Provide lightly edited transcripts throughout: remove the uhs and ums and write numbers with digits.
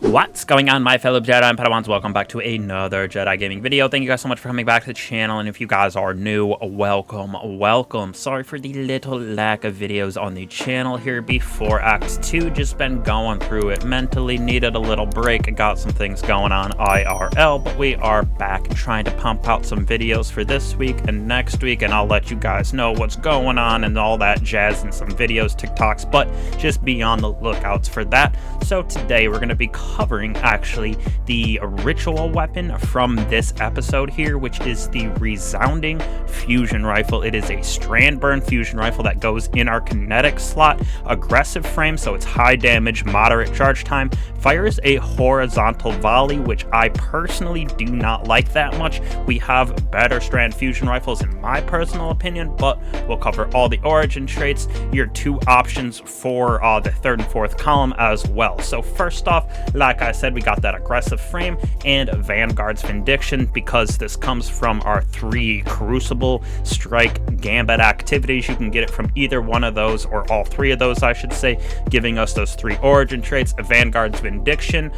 What's going on, my fellow Jedi and Padawans? Welcome back to another Jedi gaming video. Thank you guys so much for coming back to the channel, and if you guys are new, welcome. Sorry for the little lack of videos on the channel here before Act 2. Just been going through it mentally, needed a little break, got some things going on IRL, but we are back trying to pump out some videos for this week and next week, and I'll let you guys know what's going on and all that jazz and some videos, TikToks, but just be on the lookouts for that. So today we're going to be covering actually the ritual weapon from this episode here, which is the Resounding Fusion Rifle. It is a strand burn fusion rifle that goes in our kinetic slot, aggressive frame, so it's high damage, moderate charge time, fires a horizontal volley, which I personally do not like that much. We have better strand fusion rifles in my personal opinion, but we'll cover all the origin traits, your two options for the third and fourth column as well. So first off, like I said, we got that aggressive frame and Vanguard's Vindication, because this comes from our 3 Crucible, Strike, Gambit activities. You can get it from either one of those, or all 3 of those I should say, giving us those 3 origin traits: Vanguard's Vindication,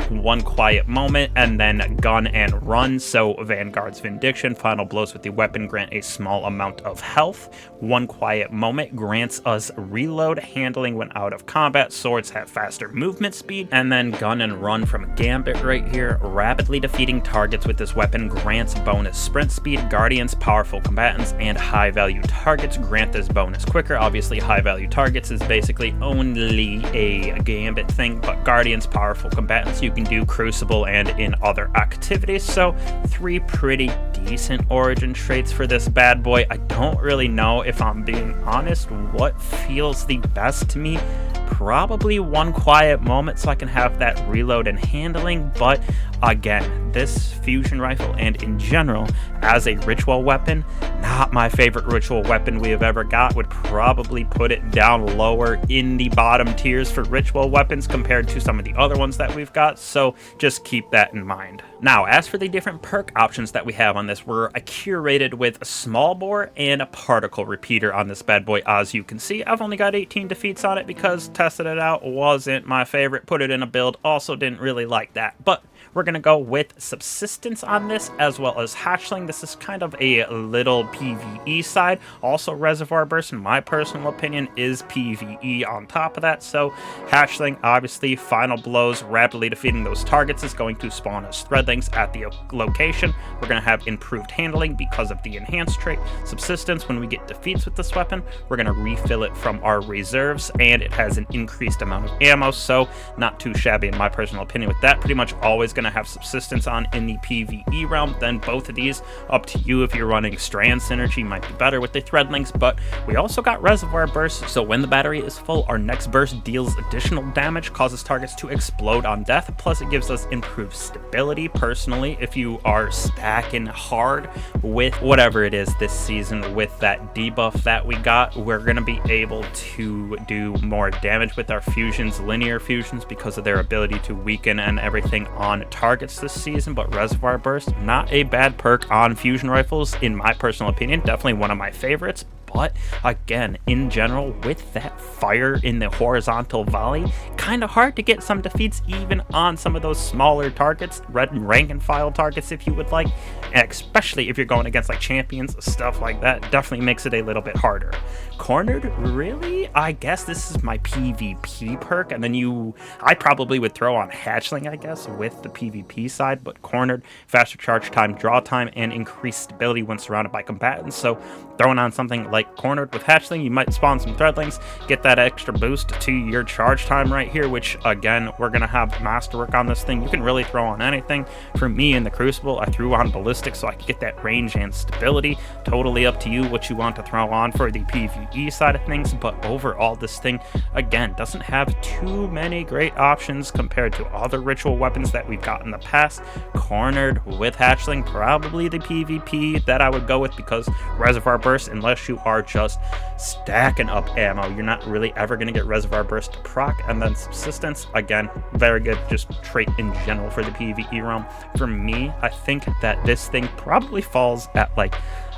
One Quiet Moment, and then Gun and Run. So Vanguard's Vindication, final blows with the weapon grant a small amount of health. One Quiet Moment grants us reload, handling when out of combat, swords have faster movement speed, and then Gun and Run from Gambit right here, rapidly defeating targets with this weapon grants bonus sprint speed. Guardians, powerful combatants, and high value targets grant this bonus quicker. Obviously high value targets is basically only a Gambit thing, but Guardians, powerful combatants, you can do Crucible and in other activities. So 3 pretty decent origin traits for this bad boy. I don't really know, if I'm being honest, what feels the best to me. Probably One Quiet Moment, so I can have that reload and handling, but again, this fusion rifle and in general as a ritual weapon, not my favorite ritual weapon we have ever got. Would probably put it down lower in the bottom tiers for ritual weapons compared to some of the other ones that we've got, so just keep that in mind. Now, as for the different perk options that we have on this, we're curated with a small bore and a particle repeater on this bad boy. As you can see, I've only got 18 defeats on it because tested it out, wasn't my favorite, put it in a build, also didn't really like that, but we're going to go with Subsistence on this, as well as Hatchling. This is kind of a little PvE side. Also Reservoir Burst, in my personal opinion, is PvE on top of that. So Hatchling, obviously, final blows, rapidly defeating those targets, is going to spawn as Threadlings at the location. We're going to have improved handling because of the enhanced trait. Subsistence, when we get defeats with this weapon, we're going to refill it from our reserves, and it has an increased amount of ammo, so not too shabby in my personal opinion with that. Pretty much always going to have Subsistence on in the PvE realm. Then both of these, up to you. If you're running Strand Synergy, might be better with the Threadlings, but we also got Reservoir Burst, so when the battery is full, our next burst deals additional damage, causes targets to explode on death, plus it gives us improved stability. Personally, if you are stacking hard with whatever it is this season with that debuff that we got, we're going to be able to do more damage with our fusions, linear fusions, because of their ability to weaken and everything on targets this season. But Reservoir Burst, not a bad perk on fusion rifles in my personal opinion, definitely one of my favorites. But again, in general, with that fire in the horizontal volley, kind of hard to get some defeats even on some of those smaller targets, red and rank and file targets if you would like, and especially if you're going against like champions, stuff like that, definitely makes it a little bit harder. Cornered, really? I guess this is my PvP perk, and then I probably would throw on Hatchling, I guess, with the PvP side, but Cornered, faster charge time, draw time, and increased stability when surrounded by combatants. So throwing on something like Cornered with Hatchling, you might spawn some Threadlings, get that extra boost to your charge time right here, which again, we're going to have masterwork on this thing. You can really throw on anything. For me in the Crucible, I threw on Ballistic so I could get that range and stability. Totally up to you what you want to throw on for the PvE side of things, but overall this thing, again, doesn't have too many great options compared to other ritual weapons that we've got in the past. Cornered with Hatchling, probably the PvP that I would go with, because Reservoir Burst, unless you are just stacking up ammo, you're not really ever going to get Reservoir Burst to proc. And then Subsistence, again, very good just trait in general for the PvE realm. For me, I think that this thing probably falls at like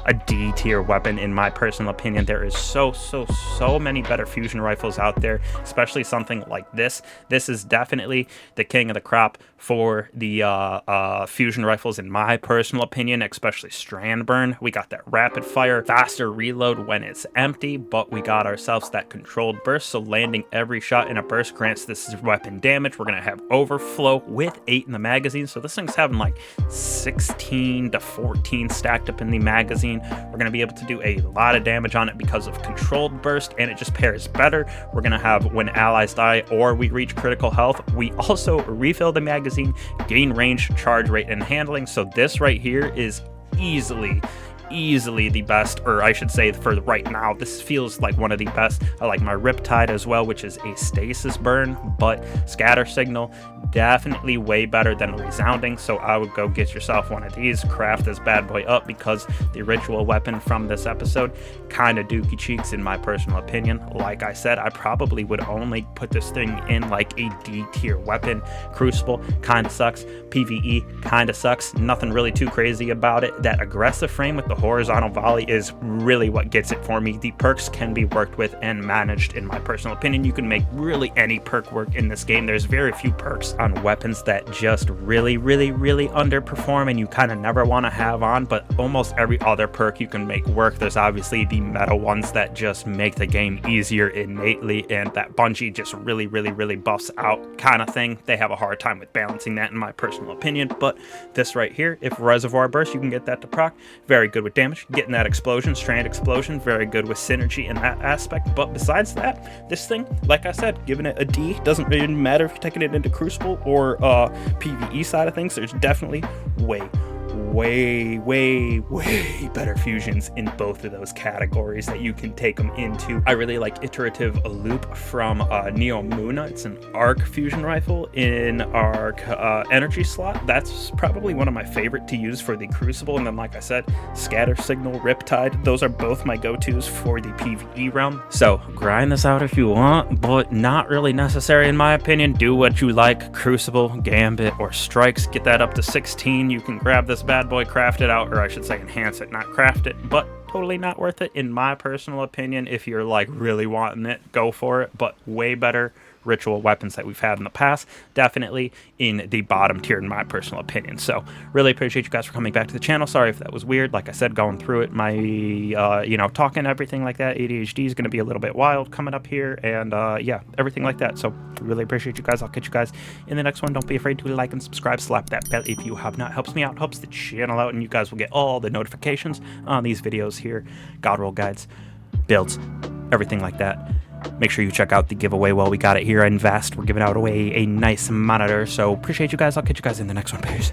a D tier weapon in my personal opinion. There is so many better fusion rifles out there, especially something like this. This is definitely the king of the crop for the fusion rifles in my personal opinion, especially strand burn. We got that rapid fire, faster reload when it's empty, but we got ourselves that controlled burst, so landing every shot in a burst grants this weapon damage. We're gonna have overflow with 8 in the magazine, so this thing's having like 16 to 14 stacked up in the magazine. We're gonna be able to do a lot of damage on it because of controlled burst, and it just pairs better. We're gonna have when allies die or we reach critical health, we also refill the magazine, gain range, charge rate, and handling. So this right here is easily the best, or I should say for right now, this feels like one of the best. I like my Riptide as well, which is a stasis burn, but scatter signal, definitely way better than Resounding, so I would go get yourself one of these, craft this bad boy up, because the ritual weapon from this episode kind of dookie cheeks in my personal opinion. Like I said, I probably would only put this thing in like a D tier weapon. Crucible kind of sucks, PvE kind of sucks, nothing really too crazy about it. That aggressive frame with the horizontal volley is really what gets it for me. The perks can be worked with and managed in my personal opinion. You can make really any perk work in this game. There's very few perks on weapons that just really underperform and you kind of never want to have on, but almost every other perk you can make work. There's obviously the meta ones that just make the game easier innately, and that Bungie just really buffs out kind of thing. They have a hard time with balancing that in my personal opinion, but this right here, if Reservoir Burst, you can get that to proc, very good with damage. Getting that explosion, strand explosion, very good with synergy in that aspect. But besides that, this thing, like I said, giving it a D. Doesn't really matter if you're taking it into Crucible or PvE side of things. There's definitely way better fusions in both of those categories that you can take them into. I really like Iterative Loop from Neo Muna. It's an arc fusion rifle in arc energy slot. That's probably one of my favorite to use for the Crucible. And then, like I said, Scatter Signal, Riptide, those are both my go-tos for the PvE realm. So grind this out if you want, but not really necessary in my opinion. Do what you like. Crucible, Gambit, or Strikes, get that up to 16. You can grab this bad boy, craft it out, or I should say enhance it, not craft it, but totally not worth it in my personal opinion. If you're like really wanting it, go for it, but way better ritual weapons that we've had in the past, definitely in the bottom tier in my personal opinion. So really appreciate you guys for coming back to the channel. Sorry if that was weird. Like I said, going through it, my talking, everything like that, ADHD is going to be a little bit wild coming up here, and yeah, everything like that. So really appreciate you guys. I'll catch you guys in the next one. Don't be afraid to like and subscribe, slap that bell if you have not. Helps me out, helps the channel out, and you guys will get all the notifications on these videos here. God roll guides, builds, everything like that. Make sure you check out the giveaway while we got it here. Invest. We're giving out away a nice monitor. So appreciate you guys. I'll catch you guys in the next one. Peace.